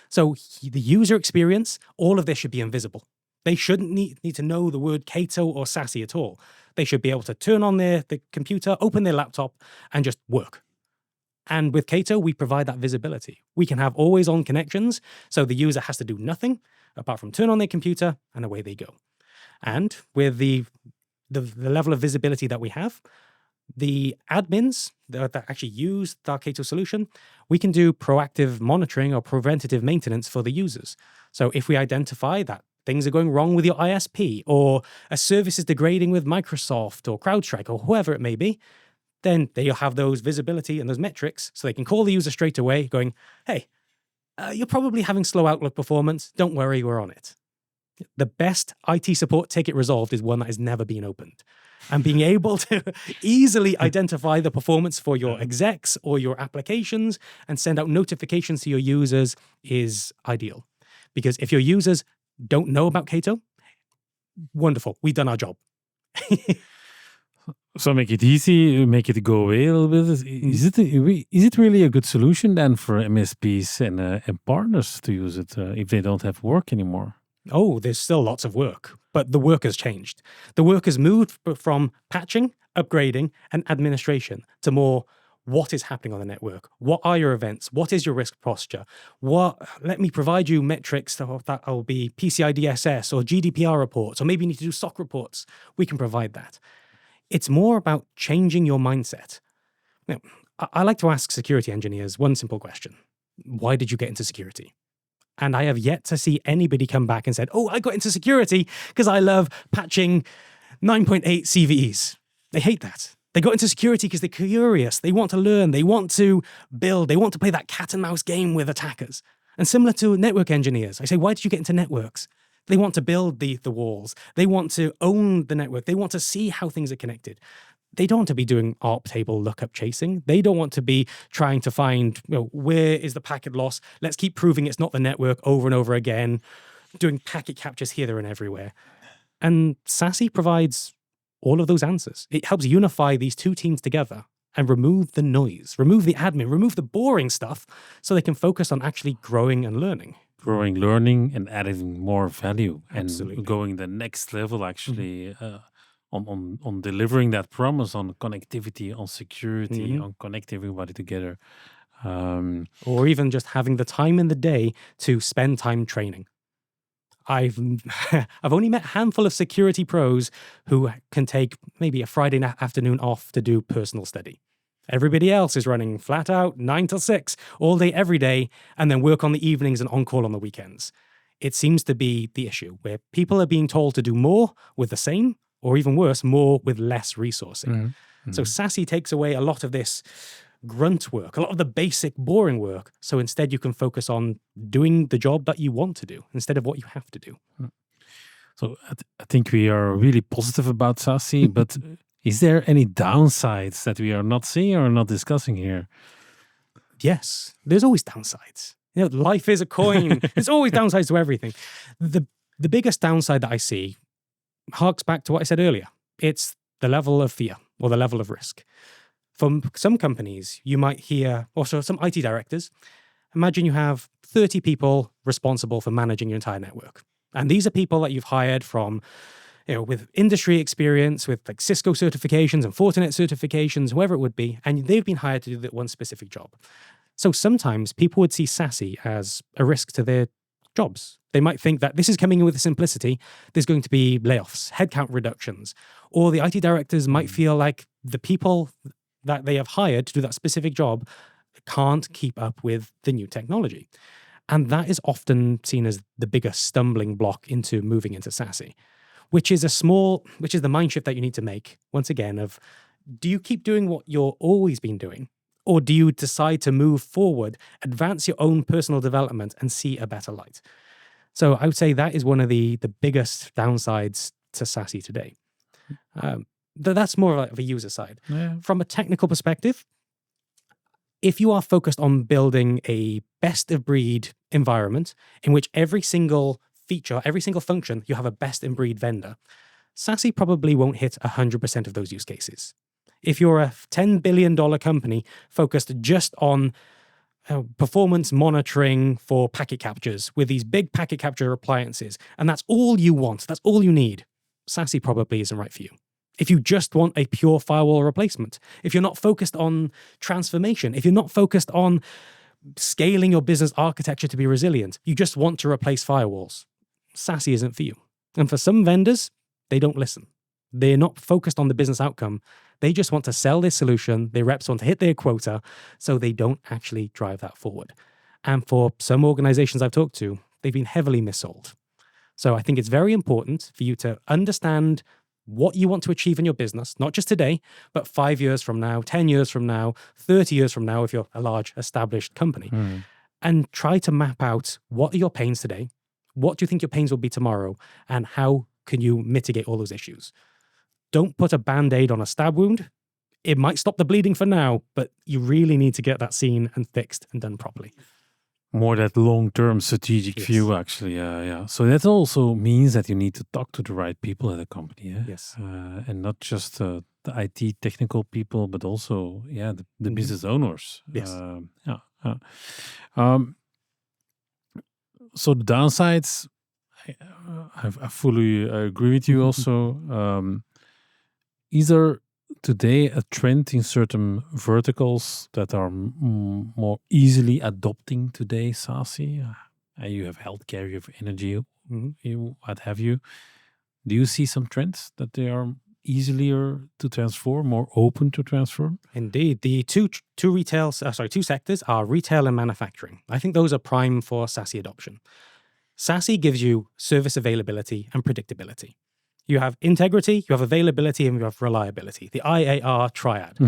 So the user experience, all of this should be invisible. They shouldn't need to know the word Cato or SASE at all. They should be able to turn on the computer, open their laptop, and just work. And with Cato, we provide that visibility. We can have always-on connections, so the user has to do nothing apart from turn on their computer, and away they go. And with the level of visibility that we have, the admins that actually use the Cato solution, we can do proactive monitoring or preventative maintenance for the users. So if we identify that things are going wrong with your ISP or a service is degrading with Microsoft or CrowdStrike or whoever it may be, then they'll have those visibility and those metrics so they can call the user straight away going, hey, you're probably having slow Outlook performance. Don't worry, we're on it. The best IT support ticket resolved is one that has never been opened. And being able to easily identify the performance for your execs or your applications and send out notifications to your users is ideal. Because if your users don't know about Cato, wonderful, we've done our job. So make it easy, make it go away a little bit. Is it really a good solution then for MSPs and partners to use it if they don't have work anymore? Oh, there's still lots of work, but the work has changed. The work has moved from patching, upgrading, and administration to more what is happening on the network. What are your events? What is your risk posture? Let me provide you metrics that will be PCI DSS or GDPR reports, or maybe you need to do SOC reports. We can provide that. It's more about changing your mindset. Now, I like to ask security engineers one simple question. Why did you get into security? And I have yet to see anybody come back and said, oh, I got into security because I love patching 9.8 CVEs. They hate that. They got into security because they're curious. They want to learn. They want to build. They want to play that cat and mouse game with attackers. And similar to network engineers, I say, why did you get into networks? They want to build the walls. They want to own the network. They want to see how things are connected. They don't want to be doing ARP table lookup chasing. They don't want to be trying to find, where is the packet loss? Let's keep proving it's not the network over and over again, doing packet captures here, there, and everywhere. And SASE provides all of those answers. It helps unify these two teams together and remove the noise, remove the admin, remove the boring stuff so they can focus on actually growing and learning. Growing, learning, and adding more value. Absolutely. And going the next level actually on delivering that promise on connectivity, on security, on connecting everybody together. Or even just having the time in the day to spend time training. I've only met a handful of security pros who can take maybe a Friday afternoon off to do personal study. Everybody else is running flat out 9 till 6 all day, every day, and then work on the evenings and on call on the weekends. It seems to be the issue where people are being told to do more with the same, or even worse, more with less resourcing. So SASE takes away a lot of this grunt work, a lot of the basic boring work. So instead you can focus on doing the job that you want to do instead of what you have to do. So I think we are really positive about SASE, but is there any downsides that we are not seeing or not discussing here? Yes, there's always downsides. Life is a coin. There's always downsides to everything. The biggest downside that I see harks back to what I said earlier. It's the level of fear or the level of risk. From some companies, you might hear, also some IT directors, imagine you have 30 people responsible for managing your entire network. And these are people that you've hired from, with industry experience, with like Cisco certifications and Fortinet certifications, whoever it would be, and they've been hired to do that one specific job. So sometimes people would see SASE as a risk to their jobs. They might think that this is coming in with simplicity. There's going to be layoffs, headcount reductions, or the IT directors might feel like the people that they have hired to do that specific job can't keep up with the new technology. And that is often seen as the biggest stumbling block into moving into SASE, which is the mind shift that you need to make, once again, of do you keep doing what you're always been doing? Or do you decide to move forward, advance your own personal development and see a better light? So I would say that is one of the biggest downsides to SASE today. That's more of a user side. Yeah. From a technical perspective, if you are focused on building a best-of-breed environment in which every single feature, every single function, you have a best-in-breed vendor, SASE probably won't hit 100% of those use cases. If you're a $10 billion company focused just on performance monitoring for packet captures with these big packet capture appliances, and that's all you want, that's all you need, SASE probably isn't right for you. If you just want a pure firewall replacement, if you're not focused on transformation, if you're not focused on scaling your business architecture to be resilient, you just want to replace firewalls, SASE isn't for you. And for some vendors, they don't listen. They're not focused on the business outcome. They just want to sell their solution. Their reps want to hit their quota, so they don't actually drive that forward. And for some organizations I've talked to, they've been heavily missold. So I think it's very important for you to understand what you want to achieve in your business, not just today, but 5 years from now, 10 years from now, 30 years from now, if you're a large established company, and try to map out what are your pains today, what do you think your pains will be tomorrow, and how can you mitigate all those issues. Don't put a Band-Aid on a stab wound. It might stop the bleeding for now, but you really need to get that seen and fixed and done properly. More that long-term strategic view, actually. Yeah. So that also means that you need to talk to the right people at a company. Yeah? Yes. And not just the IT technical people, but also, the business owners. Yes. So the downsides, I fully agree with you also. Is there today a trend in certain verticals that are more easily adopting today SASE? You have healthcare, you have energy, what have you. Do you see some trends that they are easier to transform, more open to transform? Indeed. The two sectors are retail and manufacturing. I think those are prime for SASE adoption. SASE gives you service availability and predictability. You have integrity, you have availability, and you have reliability, the IAR triad.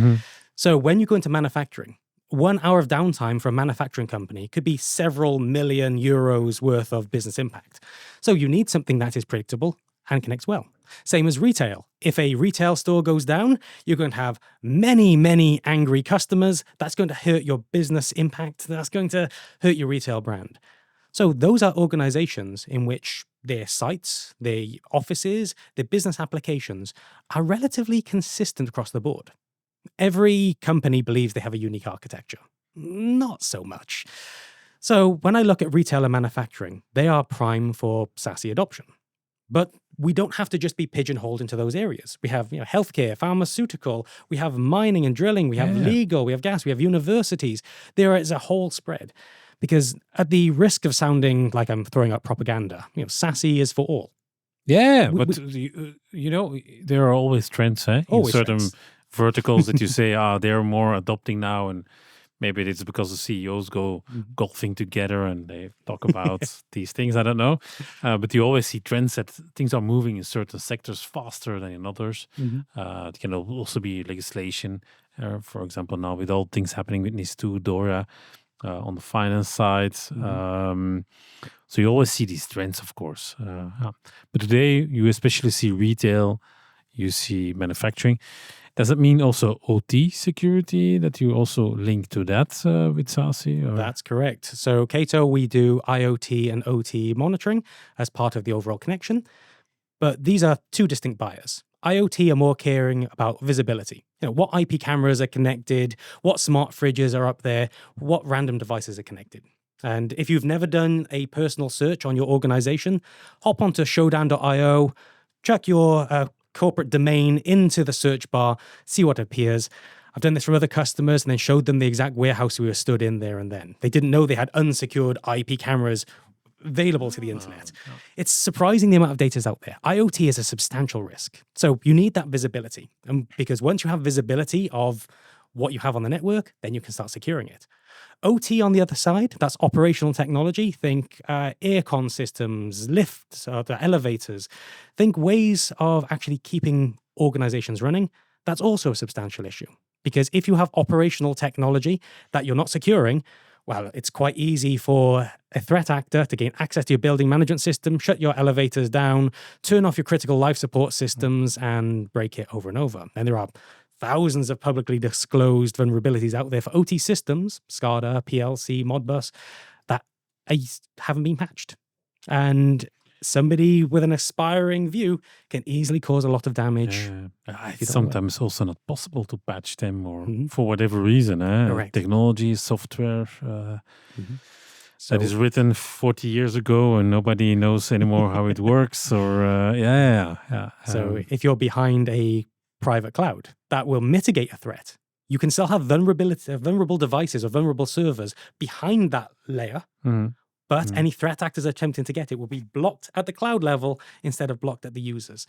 So when you go into manufacturing, 1 hour of downtime for a manufacturing company could be several million euros worth of business impact. So you need something that is predictable and connects well. Same as retail. If a retail store goes down, you're going to have many, many angry customers. That's going to hurt your business impact. That's going to hurt your retail brand. So those are organizations in which their sites, their offices, their business applications are relatively consistent across the board. Every company believes they have a unique architecture. Not so much. So when I look at retail and manufacturing, they are prime for SASE adoption. But we don't have to just be pigeonholed into those areas. We have healthcare, pharmaceutical, we have mining and drilling, we have legal, we have gas, we have universities. There is a whole spread. Because at the risk of sounding like I'm throwing out propaganda, SASE is for all. Yeah, but there are always trends, in certain trends. verticals that you say, they're more adopting now, and maybe it's because the CEOs go golfing together and they talk about these things. I don't know, but you always see trends that things are moving in certain sectors faster than in others. It can also be legislation, for example, now with all things happening with NIS2, DORA. On the finance side. So you always see these trends, of course. But today, you especially see retail, you see manufacturing. Does it mean also OT security, that you also link to that with SASE? Or? That's correct. So Cato, we do IoT and OT monitoring as part of the overall connection. But these are two distinct buyers. IoT are more caring about visibility. What IP cameras are connected, what smart fridges are up there, what random devices are connected. And if you've never done a personal search on your organization, hop onto showdown.io, chuck your corporate domain into the search bar, see what appears. I've done this for other customers and then showed them the exact warehouse we were stood in there and then. They didn't know they had unsecured IP cameras available to the internet. It's surprising the amount of data is out there. IoT is a substantial risk. So you need that visibility. And because once you have visibility of what you have on the network, then you can start securing it. OT on the other side, that's operational technology. Think aircon systems, lifts, the elevators. Think ways of actually keeping organizations running. That's also a substantial issue. Because if you have operational technology that you're not securing, well, it's quite easy for a threat actor to gain access to your building management system, shut your elevators down, turn off your critical life support systems, and break it over and over. And there are thousands of publicly disclosed vulnerabilities out there for OT systems, SCADA, PLC, Modbus, that haven't been patched. And somebody with an aspiring view can easily cause a lot of damage. It's sometimes also not possible to patch them, or for whatever reason. Correct. Technology, software that is written 40 years ago and nobody knows anymore how it works. Or So if you're behind a private cloud, that will mitigate a threat. You can still have vulnerable devices or vulnerable servers behind that layer. But any threat actors attempting to get it will be blocked at the cloud level instead of blocked at the users.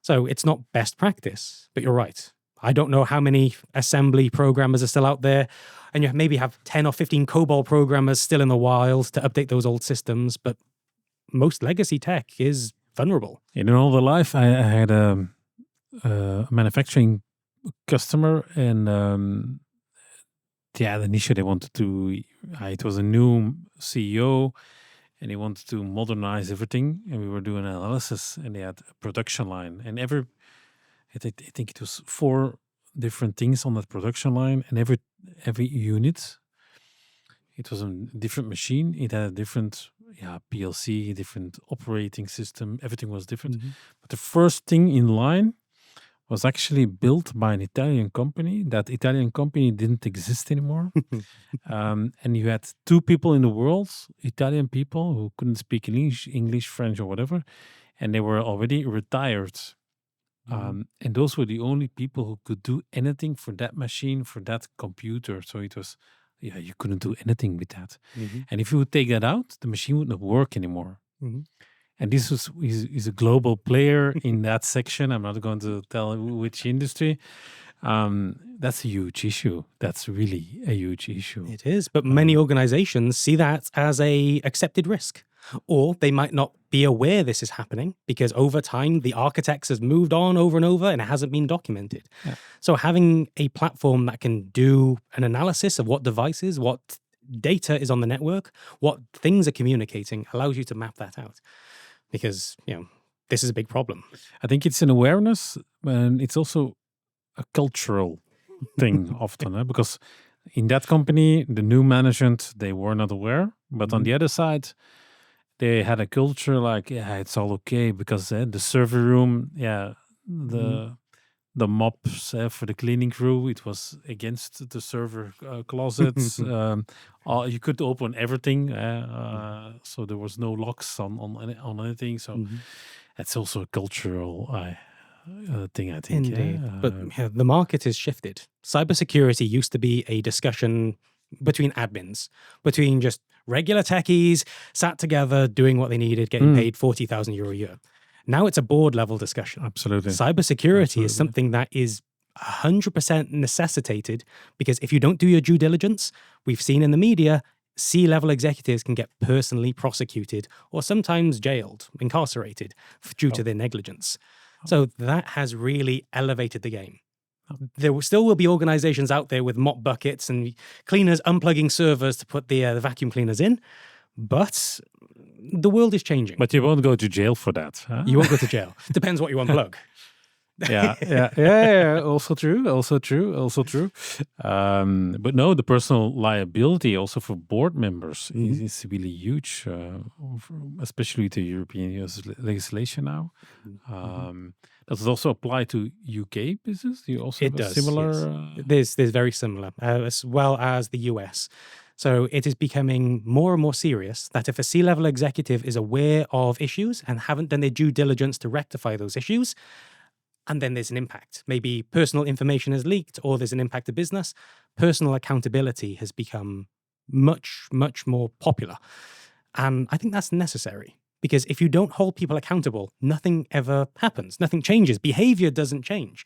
So it's not best practice, but you're right. I don't know how many assembly programmers are still out there, and you maybe have 10 or 15 COBOL programmers still in the wild to update those old systems, but most legacy tech is vulnerable. In all the life, I had a manufacturing customer, and the niche they wanted to, it was a new CEO, and he wanted to modernize everything, and we were doing analysis, and they had a production line, and I think it was 4 different things on that production line, and every unit, it was a different machine. It had a different PLC, different operating system. Everything was different. But the first thing in line was actually built by an Italian company. That Italian company didn't exist anymore. And you had 2 people in the world, Italian people, who couldn't speak English, French, or whatever, and they were already retired. And those were the only people who could do anything for that machine, for that computer. So it was, you couldn't do anything with that. And if you would take that out, the machine would not work anymore. And this is a global player in that section. I'm not going to tell which industry. That's a huge issue. That's really a huge issue. It is, but many organizations see that as a accepted risk. Or they might not be aware this is happening because over time, the architects has moved on over and over and it hasn't been documented. So having a platform that can do an analysis of what devices, what data is on the network, what things are communicating, allows you to map that out. Because, this is a big problem. I think it's an awareness, and it's also a cultural thing often, because in that company, the new management, they were not aware. But on the other side, they had a culture like, it's all okay, because the server room, the mops for the cleaning crew, it was against the server closets. You could open everything, so there was no locks on anything. So It's also a cultural thing, I think. Indeed. Yeah? But the market has shifted. Cybersecurity used to be a discussion between admins, between just regular techies sat together doing what they needed, getting paid €40,000 a year. Now it's a board level discussion. Absolutely. Cybersecurity is something that is 100% necessitated, because if you don't do your due diligence, we've seen in the media, C-level executives can get personally prosecuted or sometimes jailed, incarcerated due to their negligence. So that has really elevated the game. There still will be organizations out there with mop buckets and cleaners unplugging servers to put the vacuum cleaners in, but the world is changing. But you won't go to jail for that. Huh? You won't go to jail. Depends what you unplug. Yeah. Also true. But no, the personal liability also for board members is really huge, especially with the European legislation now. Does it also apply to UK business? Do you also have a similar? Yes. There's very similar, as well as the US. So it is becoming more and more serious that if a C-level executive is aware of issues and haven't done their due diligence to rectify those issues, and then there's an impact. Maybe personal information is leaked or there's an impact to business. Personal accountability has become much, much more popular. And I think that's necessary, because if you don't hold people accountable, nothing ever happens. Nothing changes. Behavior doesn't change.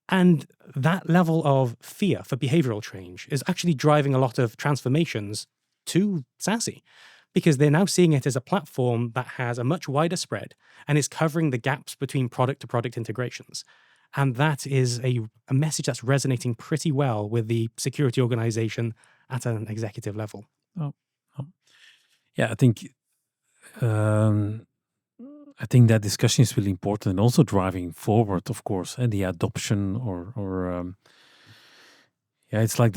And that level of fear for behavioral change is actually driving a lot of transformations to SASE, because they're now seeing it as a platform that has a much wider spread and is covering the gaps between product-to-product integrations. And that is a message that's resonating pretty well with the security organization at an executive level. Yeah, I think that discussion is really important, and also driving forward, of course, and the adoption it's like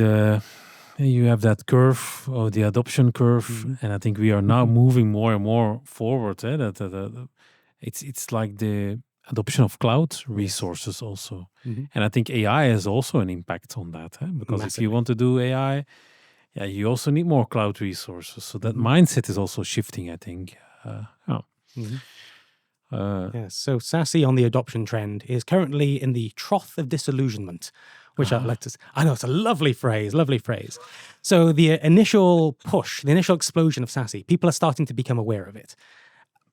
you have that curve, or the adoption curve, and I think we are now moving more and more forward. It's like the adoption of cloud resources also, and I think AI has also an impact on that, because if you want to do AI, you also need more cloud resources. So that mindset is also shifting, I think. So SASE on the adoption trend is currently in the trough of disillusionment, which I'd like to. I know, it's a lovely phrase. So the initial push, the initial explosion of SASE, people are starting to become aware of it.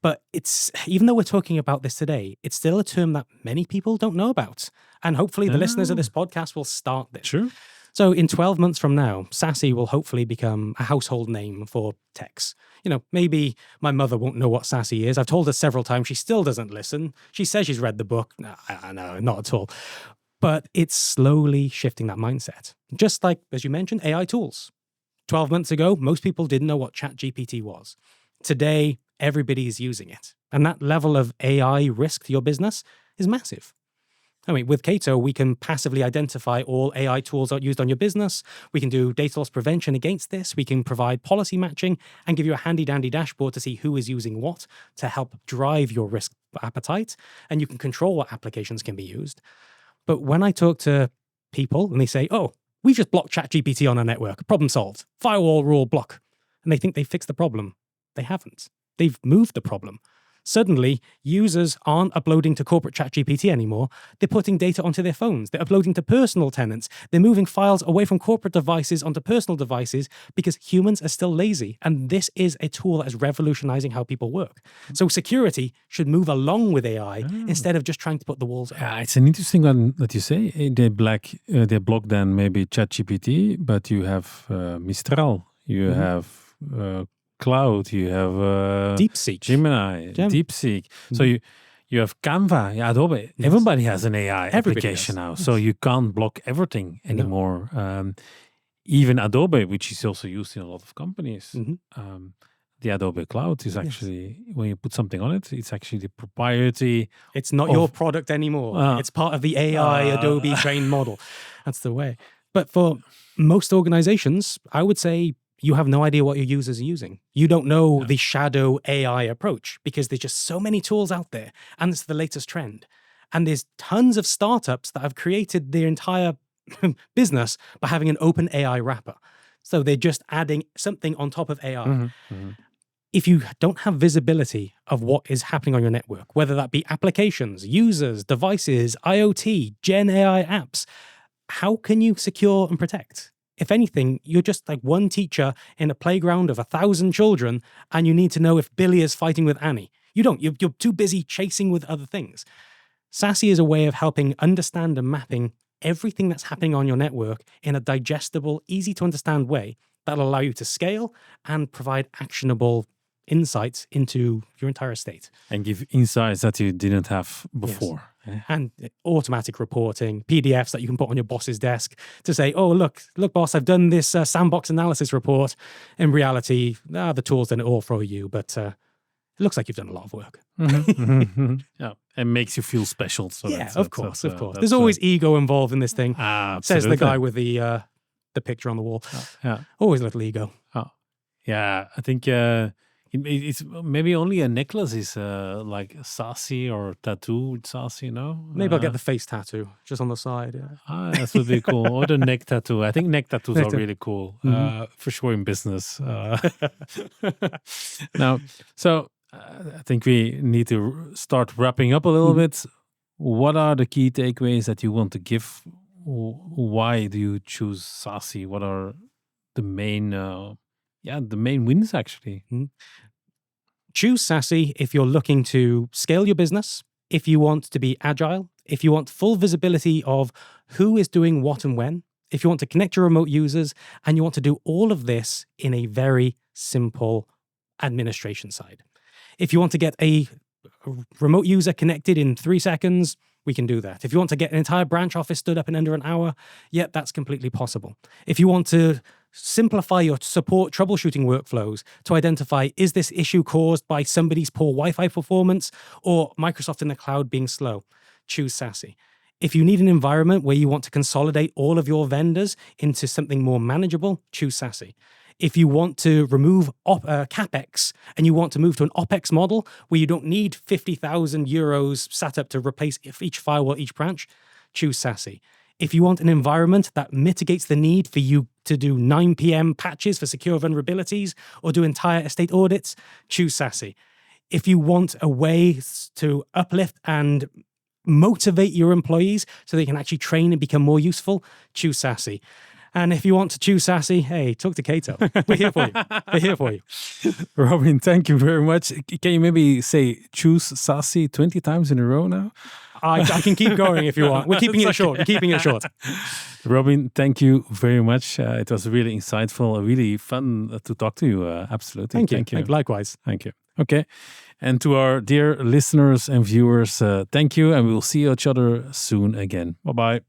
But it's, even though we're talking about this today, it's still a term that many people don't know about. And hopefully the listeners of this podcast will start this. Sure. So in 12 months from now, SASE will hopefully become a household name for techs. Maybe my mother won't know what SASE is. I've told her several times. She still doesn't listen. She says she's read the book. No, not at all. But it's slowly shifting that mindset. Just like, as you mentioned, AI tools. 12 months ago, most people didn't know what ChatGPT was. Today, everybody is using it. And that level of AI risk to your business is massive. I mean, with Cato, we can passively identify all AI tools used on your business. We can do data loss prevention against this. We can provide policy matching and give you a handy-dandy dashboard to see who is using what to help drive your risk appetite. And you can control what applications can be used. But when I talk to people and they say, oh, we just blocked ChatGPT on our network, problem solved, firewall rule block, and they think they fixed the problem. They haven't. They've moved the problem. Suddenly, users aren't uploading to corporate ChatGPT anymore. They're putting data onto their phones. They're uploading to personal tenants. They're moving files away from corporate devices onto personal devices because humans are still lazy. And this is a tool that is revolutionizing how people work. So security should move along with AI instead of just trying to put the walls up. Yeah, it's an interesting one that you say. They block then maybe ChatGPT, but you have Mistral. You have Cloud, you have DeepSeek, Gemini, DeepSeek. So you have Canva, Adobe. Yes. Everybody has an AI application now, so you can't block everything anymore. No. Even Adobe, which is also used in a lot of companies. The Adobe Cloud is actually, when you put something on it, it's actually the proprietary. It's not your product anymore. It's part of the AI Adobe trained model. That's the way. But for most organizations, I would say, you have no idea what your users are using. You don't know the shadow AI approach because there's just so many tools out there, and it's the latest trend. And there's tons of startups that have created their entire business by having an open AI wrapper. So they're just adding something on top of AI. if you don't have visibility of what is happening on your network, whether that be applications, users, devices, IoT, Gen AI apps, how can you secure and protect? If anything, you're just like one teacher in a playground of 1,000 children, and you need to know if Billy is fighting with Annie. You don't. You're too busy chasing with other things. SASE is a way of helping understand and mapping everything that's happening on your network in a digestible, easy to understand way that'll allow you to scale and provide actionable insights into your entire estate. And give insights that you didn't have before. Yes. And automatic reporting, PDFs that you can put on your boss's desk to say, oh, look, boss, I've done this sandbox analysis report. In reality, the tool's done it all for you, but it looks like you've done a lot of work. Yeah, it makes you feel special. So yeah, of course. There's always ego involved in this thing. Says the guy with the picture on the wall. Yeah, always a little ego. Yeah, I think it's maybe only a necklace is like SASE or tattoo with SASE, no? Maybe I'll get the face tattoo just on the side. Yeah. That would be cool. Or the neck tattoo. I think neck tattoos are really cool, for sure in business. Now, so I think we need to start wrapping up a little bit. What are the key takeaways that you want to give? Why do you choose SASE? What are the main wins actually? Choose SASE if you're looking to scale your business, if you want to be agile, if you want full visibility of who is doing what and when, if you want to connect your remote users, and you want to do all of this in a very simple administration side. If you want to get a remote user connected in 3 seconds, we can do that. If you want to get an entire branch office stood up in under an hour, yeah, that's completely possible. If you want to simplify your support troubleshooting workflows to identify, is this issue caused by somebody's poor Wi-Fi performance or Microsoft in the cloud being slow? Choose SASE. If you need an environment where you want to consolidate all of your vendors into something more manageable, choose SASE. If you want to remove CapEx and you want to move to an OpEx model where you don't need 50,000 euros sat up to replace each firewall, each branch, choose SASE. If you want an environment that mitigates the need for you to do 9 p.m. patches for secure vulnerabilities or do entire estate audits, choose SASE. If you want a way to uplift and motivate your employees so they can actually train and become more useful, choose SASE. And if you want to choose SASE, hey, talk to Cato. We're here for you. We're here for you. Robin, thank you very much. Can you maybe say choose SASE 20 times in a row now? I can keep going if you want. We're keeping it short. We're keeping it short. Robin, thank you very much. It was really insightful, really fun to talk to you. Absolutely. Thank you. Likewise. Thank you. Okay. And to our dear listeners and viewers, thank you. And we'll see each other soon again. Bye-bye.